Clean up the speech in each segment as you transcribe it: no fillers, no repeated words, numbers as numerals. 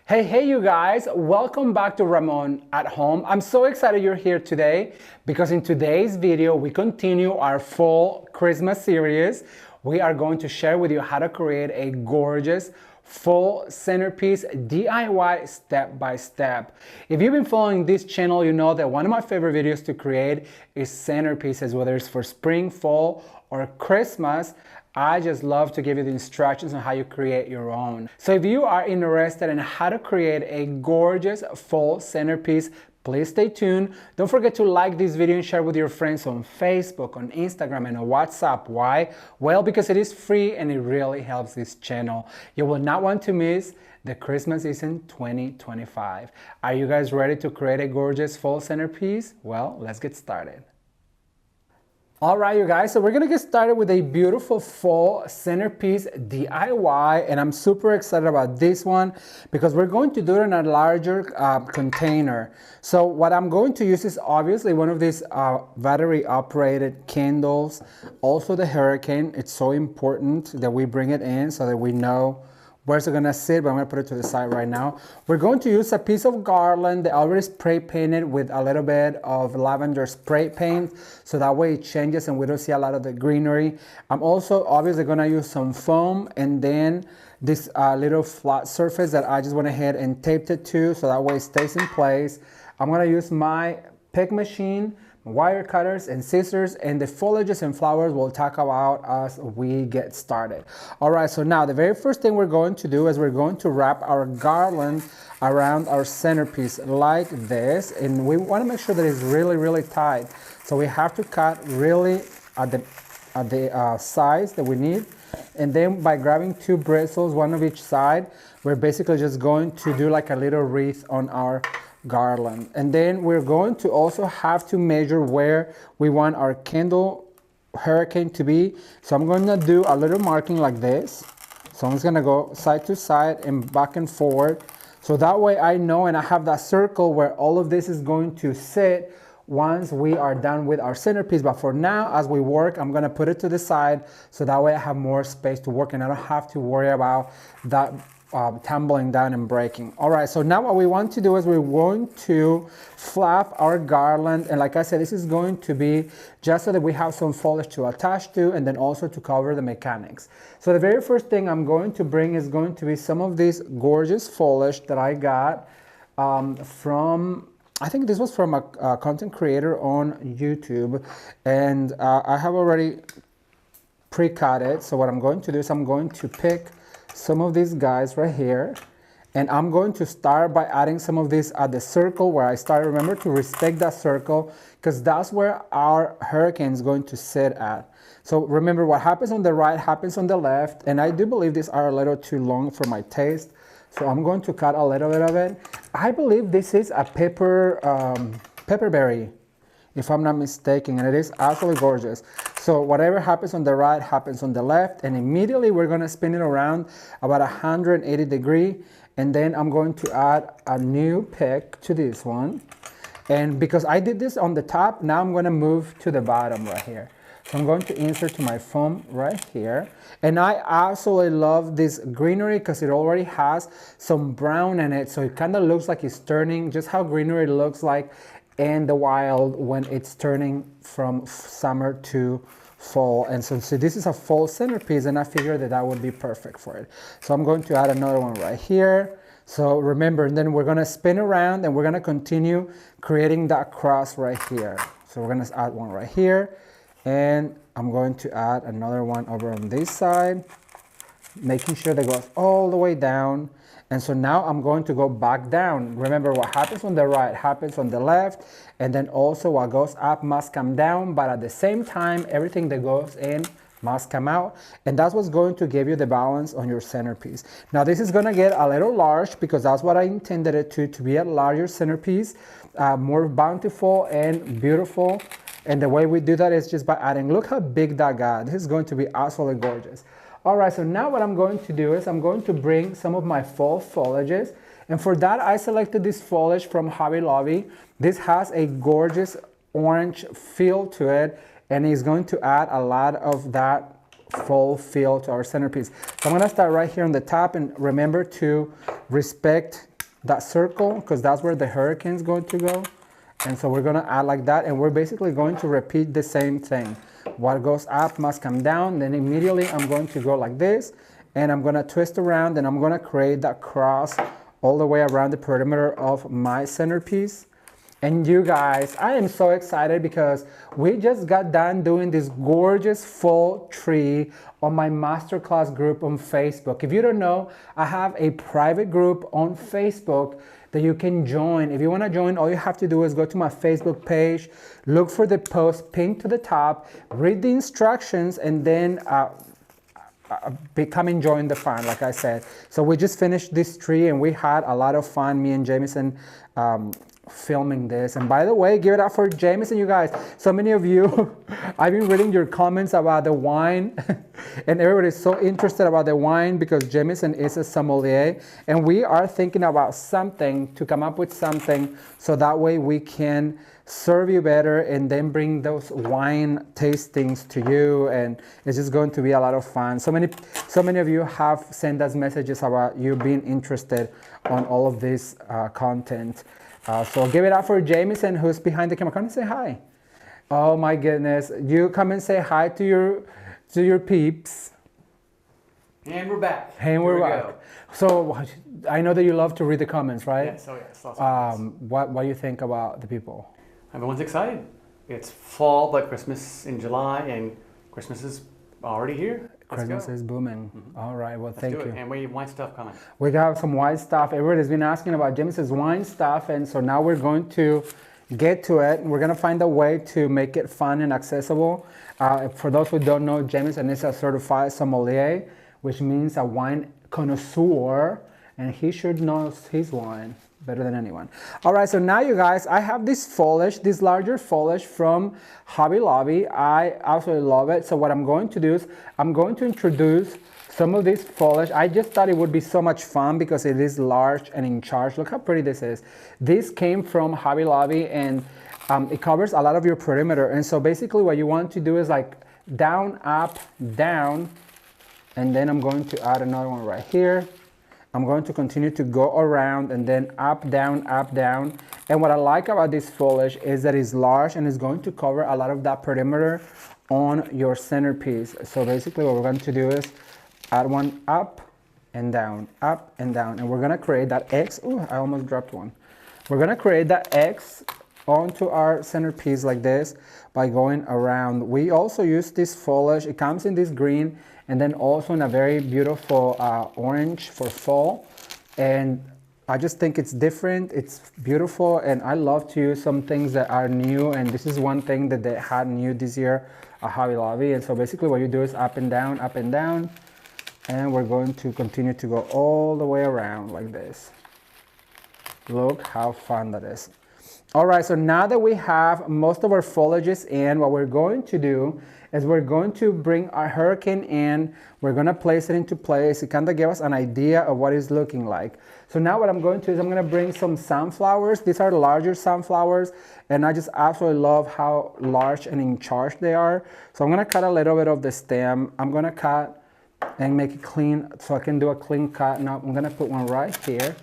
Hey, you guys, welcome back to Ramon at Home. I'm so excited you're here today because in today's video, we continue our fall Christmas series. We are going to share with you how to create a gorgeous full centerpiece DIY step by step. If you've been following this channel, you know that one of my favorite videos to create is centerpieces, whether it's for spring, fall, or Christmas. I just love to give you the instructions on how you create your own. So if you are interested in how to create a gorgeous full centerpiece, please stay tuned. Don't forget to like this video and share with your friends on Facebook, on Instagram, and on WhatsApp. Why? Well, because it is free and it really helps this channel. You will not want to miss the Christmas season 2025. Are you guys ready to create a gorgeous full centerpiece? Well, let's get started. All right, you guys, so we're gonna get started with a beautiful fall centerpiece DIY, and I'm super excited about this one because we're going to do it in a larger container. So what I'm going to use is obviously one of these battery operated candles, also the hurricane. It's so important that we bring it in so that we know where's it gonna sit, but I'm gonna put it to the side right now. We're going to use a piece of garland that I already spray painted with a little bit of lavender spray paint, so that way it changes and we don't see a lot of the greenery. I'm also obviously gonna use some foam and then this little flat surface that I just went ahead and taped it to, so that way it stays in place. I'm gonna use my pick machine, wire cutters and scissors, and the foliages and flowers we'll talk about as we get started. All right, so now the very first thing we're going to do is we're going to wrap our garland around our centerpiece like this, and we want to make sure that it's really tight. So we have to cut really at the size that we need, and then by grabbing two bristles, one of each side, we're basically just going to do like a little wreath on our garland. And then we're going to also have to measure where we want our candle hurricane to be. So I'm going to do a little marking like this. So I'm just going to go side to side and back and forward. So that way I know and I have that circle where all of this is going to sit once we are done with our centerpiece. But for now, as we work, I'm going to put it to the side so that way I have more space to work and I don't have to worry about that tumbling down and breaking. All right, so now what we want to do is we're going to flap our garland, and like I said, this is going to be just so that we have some foliage to attach to and then also to cover the mechanics. So the very first thing I'm going to bring is going to be some of this gorgeous foliage that I got from, I think this was from a content creator on YouTube, and I have already pre-cut it. So what I'm going to do is I'm going to pick some of these guys right here, and I'm going to start by adding some of these at the circle where I started. Remember to respect that circle because that's where our hurricane is going to sit at. So remember, what happens on the right happens on the left, and I do believe these are a little too long for my taste, so I'm going to cut a little bit of it. I believe this is a pepperberry, if I'm not mistaken, and it is absolutely gorgeous. So whatever happens on the right happens on the left, and immediately we're going to spin it around about 180 degrees, and then I'm going to add a new pick to this one. And because I did this on the top, now I'm going to move to the bottom right here. So I'm going to insert to my foam right here, and I absolutely love this greenery because it already has some brown in it, so it kind of looks like it's turning, just how greenery looks like in the wild when it's turning from summer to fall. And so this is a fall centerpiece, and I figured that that would be perfect for it. So I'm going to add another one right here. So remember, and then we're going to spin around and we're going to continue creating that cross right here. So we're going to add one right here, and I'm going to add another one over on this side, making sure that goes all the way down. And so now I'm going to go back down. Remember, what happens on the right happens on the left, and then also what goes up must come down, but at the same time, everything that goes in must come out, and that's what's going to give you the balance on your centerpiece. Now this is going to get a little large because that's what I intended it to be a larger centerpiece, more bountiful and beautiful. And the way we do that is just by adding, look how big that got. This is going to be absolutely gorgeous. All right, so now what I'm going to do is I'm going to bring some of my fall foliages, and for that I selected this foliage from Hobby Lobby. This has a gorgeous orange feel to it, and it's going to add a lot of that fall feel to our centerpiece. So I'm going to start right here on the top, and remember to respect that circle, because that's where the hurricane's going to go. And so we're gonna add like that, and we're basically going to repeat the same thing. What goes up must come down. Then immediately I'm going to go like this, and I'm gonna twist around, and I'm gonna create that cross all the way around the perimeter of my centerpiece. And you guys, I am so excited because we just got done doing this gorgeous fall tree on my masterclass group on Facebook. If you don't know, I have a private group on Facebook that you can join. If you want to join, all you have to do is go to my Facebook page, look for the post pinned to the top, read the instructions, and then come and join the fun, like I said. So we just finished this tree and we had a lot of fun, me and Jameson, filming this. And by the way, give it up for Jameson, you guys. So many of you, I've been reading your comments about the wine and everybody's so interested about the wine because Jameson is a sommelier, and we are thinking about something to come up with something so that way we can serve you better and then bring those wine tastings to you, and it's just going to be a lot of fun. So many of you have sent us messages about you being interested on all of this content. So give it up for Jameson, who's behind the camera. Come and say hi. Oh my goodness. You come and say hi to your peeps. And we're back. And we're back. So I know that you love to read the comments, right? Yes, oh yes. What do you think about the people? Everyone's excited. It's fall, but Christmas in July, and Christmas is already here. Christmas is booming. Mm-hmm. All right, well, thank you. And we have wine stuff coming. We got some wine stuff. Everybody's been asking about Jameson's wine stuff, and so now we're going to get to it. We're going to find a way to make it fun and accessible. For those who don't know, Jameson is a certified sommelier, which means a wine connoisseur, and he should know his wine better than anyone. All right, so now you guys, I have this foliage, this larger foliage from Hobby Lobby. I absolutely love it. So what I'm going to do is I'm going to introduce some of this foliage. I just thought it would be so much fun because it is large and in charge. Look how pretty this is. This came from Hobby Lobby, and it covers a lot of your perimeter. And so basically what you want to do is like down, up, down, and then I'm going to add another one right here. I'm going to continue to go around and then up, down, up, down. And what I like about this foliage is that it's large and it's going to cover a lot of that perimeter on your centerpiece. So basically what we're going to do is add one up and down, up and down. And we're gonna create that X. Ooh, I almost dropped one. We're gonna create that X onto our centerpiece like this by going around. We also use this foliage. It comes in this green and then also in a very beautiful orange for fall. And I just think it's different, it's beautiful, and I love to use some things that are new, and this is one thing that they had new this year at Hobby Lobby. And so basically what you do is up and down, and we're going to continue to go all the way around like this. Look how fun that is. All right, so now that we have most of our foliages in, what we're going to do is we're going to bring our hurricane in. We're gonna place it into place. It kind of give us an idea of what it's looking like. So now what I'm going to do is I'm gonna bring some sunflowers. These are larger sunflowers, and I just absolutely love how large and in charge they are. So I'm gonna cut a little bit of the stem. I'm gonna cut and make it clean so I can do a clean cut. Now I'm gonna put one right here,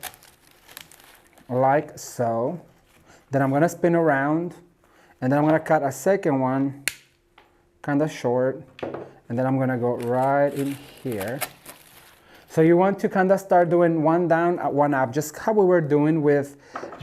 like so. Then I'm gonna spin around, and then I'm gonna cut a second one, kind of short, and then I'm gonna go right in here. So you want to kind of start doing one down, one up, just how we were doing with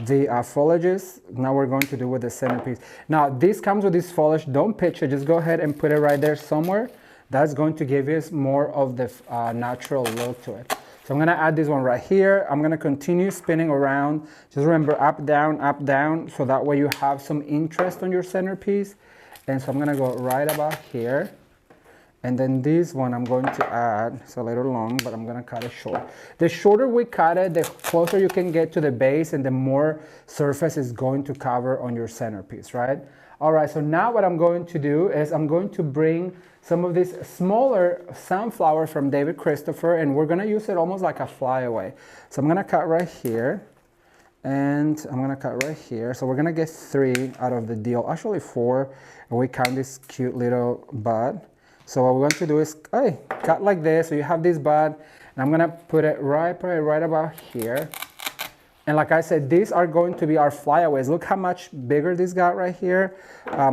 the foliages. Now we're going to do with the centerpiece. Now this comes with this foliage, don't pitch it, just go ahead and put it right there somewhere. That's going to give us more of the natural look to it. So I'm gonna add this one right here. I'm gonna continue spinning around. Just remember up, down, so that way you have some interest on your centerpiece. And so I'm gonna go right about here. And then this one I'm going to add, it's a little long, but I'm gonna cut it short. The shorter we cut it, the closer you can get to the base and the more surface is going to cover on your centerpiece, right? All right, so now what I'm going to do is I'm going to bring some of this smaller sunflower from David Christopher, and we're gonna use it almost like a flyaway. So I'm gonna cut right here, and I'm gonna cut right here. So we're gonna get 3 out of the deal, actually 4, and we count this cute little bud. So what we're going to do is cut like this, so you have this bud, and I'm gonna put it right about here. And like I said, these are going to be our flyaways. Look how much bigger this got right here.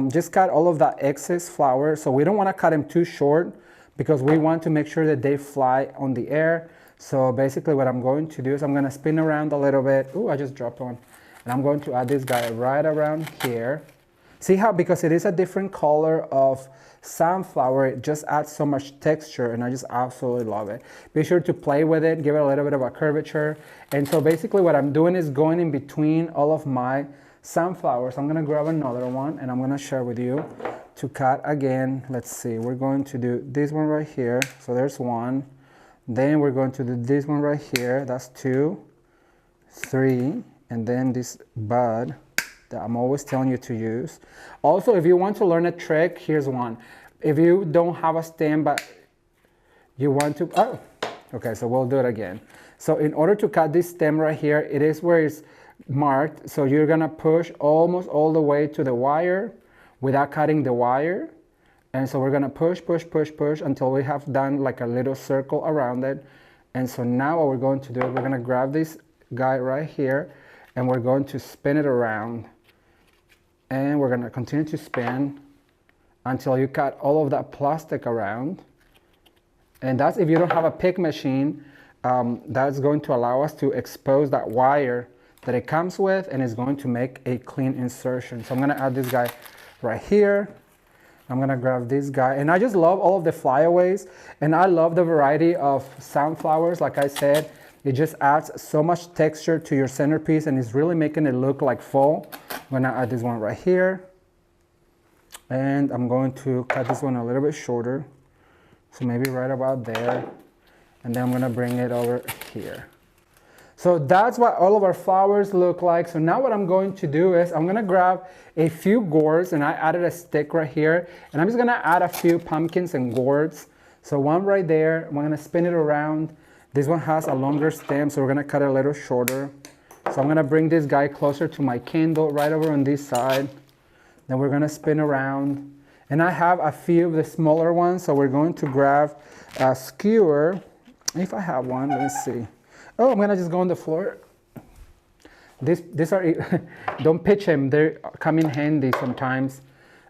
Just cut all of that excess flower. So we don't want to cut them too short because we want to make sure that they fly on the air. So basically what I'm going to do is I'm going to spin around a little bit. Ooh, I just dropped one. And I'm going to add this guy right around here. See how, because it is a different color of sunflower, it just adds so much texture, and I just absolutely love it. Be sure to play with it, give it a little bit of a curvature. And so basically what I'm doing is going in between all of my sunflowers. I'm gonna grab another one and I'm gonna share with you to cut again. Let's see, we're going to do this one right here. So there's one. Then we're going to do this one right here. That's 2, 3, and then this bud that I'm always telling you to use. Also, if you want to learn a trick, here's one. If you don't have a stem, but you want to, oh, okay, so we'll do it again. So in order to cut this stem right here, it is where it's marked. So you're gonna push almost all the way to the wire without cutting the wire. And so we're gonna push, push, push, push until we have done like a little circle around it. And so now what we're going to do is we're gonna grab this guy right here and we're going to spin it around. And we're gonna continue to spin until you cut all of that plastic around. And that's if you don't have a pick machine, that's going to allow us to expose that wire that it comes with, and it's going to make a clean insertion. So I'm gonna add this guy right here. I'm gonna grab this guy, and I just love all of the flyaways, and I love the variety of sunflowers. Like I said, it just adds so much texture to your centerpiece, and it's really making it look like fall. I'm gonna add this one right here, and I'm going to cut this one a little bit shorter, so maybe right about there, and then I'm gonna bring it over here. So that's what all of our flowers look like. So now what I'm going to do is I'm gonna grab a few gourds, and I added a stick right here, and I'm just gonna add a few pumpkins and gourds. So one right there, I'm gonna spin it around. This one has a longer stem, so we're gonna cut it a little shorter. So I'm gonna bring this guy closer to my candle right over on this side. Then we're gonna spin around. And I have a few of the smaller ones, so we're going to grab a skewer. If I have one, let me see. Oh, I'm gonna just go on the floor. These are, don't pitch them, they come in handy sometimes.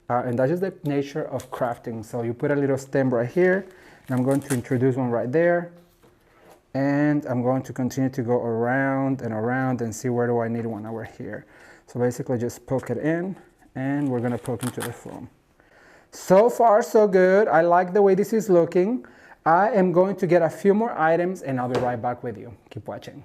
And that's just the nature of crafting. So you put a little stem right here, and I'm going to introduce one right there. And I'm going to continue to go around and see where do I need one over here. So basically just poke it in, and we're gonna poke into the foam. So far so good. I like the way this is looking. I am going to get a few more items and I'll be right back with you. Keep watching.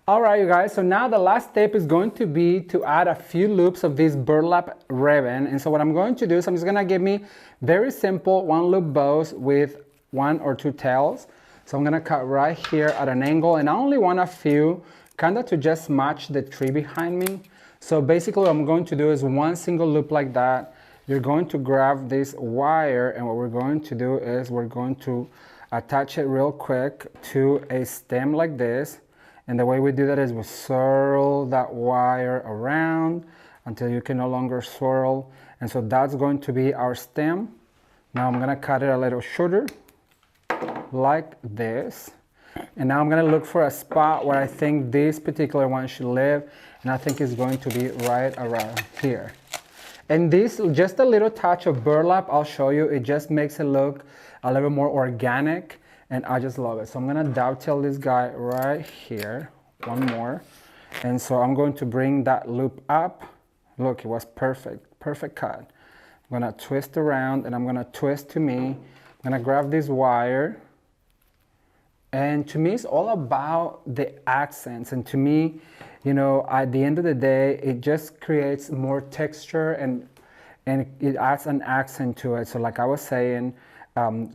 All right, you guys, so now the last step is going to be to add a few loops of this burlap ribbon. And so what I'm going to do is I'm just gonna give me very simple 1-loop bows with 1 or 2 tails. So I'm gonna cut right here at an angle, and I only want a few, kind of to just match the tree behind me. So basically what I'm going to do is 1 single loop like that. You're going to grab this wire, and what we're going to do is we're going to attach it real quick to a stem like this. And the way we do that is we swirl that wire around until you can no longer swirl. And so that's going to be our stem. Now I'm gonna cut it a little shorter, like this. And now I'm gonna look for a spot where I think this particular one should live, and I think it's going to be right around here. And this, just a little touch of burlap, I'll show you, it just makes it look a little more organic, and I just love it. So I'm gonna dovetail this guy right here, one more. And so I'm going to bring that loop up. Look, it was perfect, perfect cut. I'm gonna twist around, and I'm gonna twist to me. I'm gonna grab this wire. And to me, it's all about the accents. And to me, you know, at the end of the day, it just creates more texture, and it adds an accent to it. So like I was saying,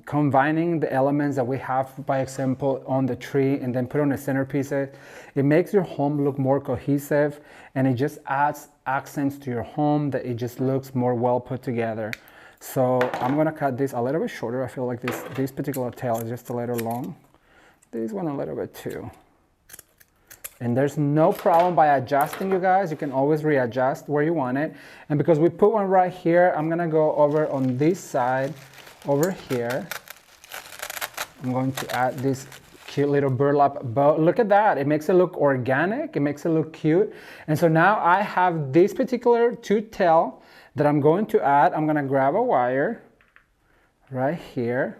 combining the elements that we have, by example, on the tree and then put on the centerpieces, it makes your home look more cohesive, and it just adds accents to your home that it just looks more well put together. So I'm gonna cut this a little bit shorter. I feel like this particular tail is just a little long. This one a little bit too. And there's no problem by adjusting, you guys. You can always readjust where you want it. And because we put one right here, I'm gonna go over on this side, over here. I'm going to add this cute little burlap bow. Look at that. It makes it look organic. It makes it look cute. And so now I have this particular two tail that I'm going to add. I'm going to grab a wire right here.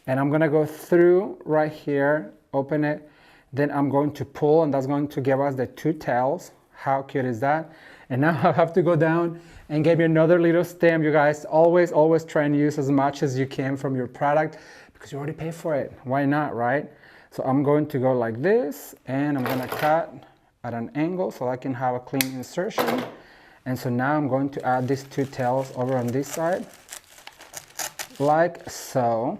And I'm going to go through right here, open it. Then I'm going to pull, and that's going to give us the two tails. How cute is that? And now I have to go down and get me another little stem. You guys always try and use as much as you can from your product because you already pay for it. Why not, right? So I'm going to go like this, and I'm going to cut at an angle so I can have a clean insertion. And so now I'm going to add these two tails over on this side, like so.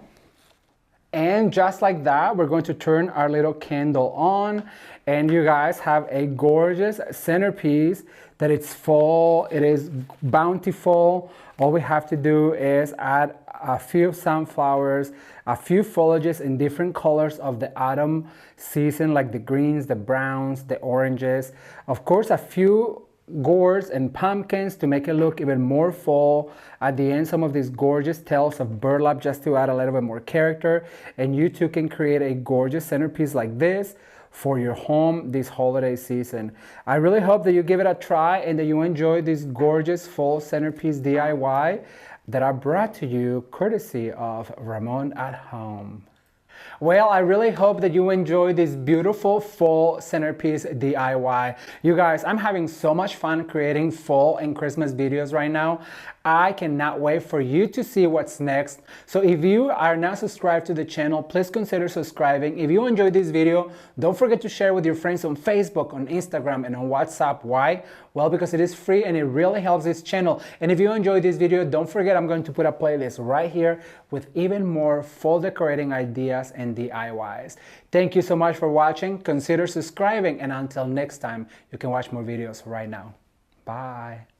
And just like that, we're going to turn our little candle on, and you guys have a gorgeous centerpiece that it's full, it is bountiful. All we have to do is add a few sunflowers, a few foliages in different colors of the autumn season, like the greens, the browns, the oranges. Of course, a few gourds and pumpkins to make it look even more fall. At the end, some of these gorgeous tails of burlap just to add a little bit more character. And you too can create a gorgeous centerpiece like this for your home this holiday season. I really hope that you give it a try and that you enjoy this gorgeous fall centerpiece DIY that I brought to you courtesy of Ramon at Home. Well, I really hope that you enjoy this beautiful fall centerpiece DIY. You guys, I'm having so much fun creating fall and Christmas videos right now. I cannot wait for you to see what's next. So if you are not subscribed to the channel, please consider subscribing. If you enjoyed this video, don't forget to share with your friends on Facebook, on Instagram, and on WhatsApp. Why? Well, because it is free and it really helps this channel. And if you enjoyed this video, don't forget I'm going to put a playlist right here with even more fall decorating ideas and DIYs. Thank you so much for watching. Consider subscribing, and until next time, you can watch more videos right now. Bye.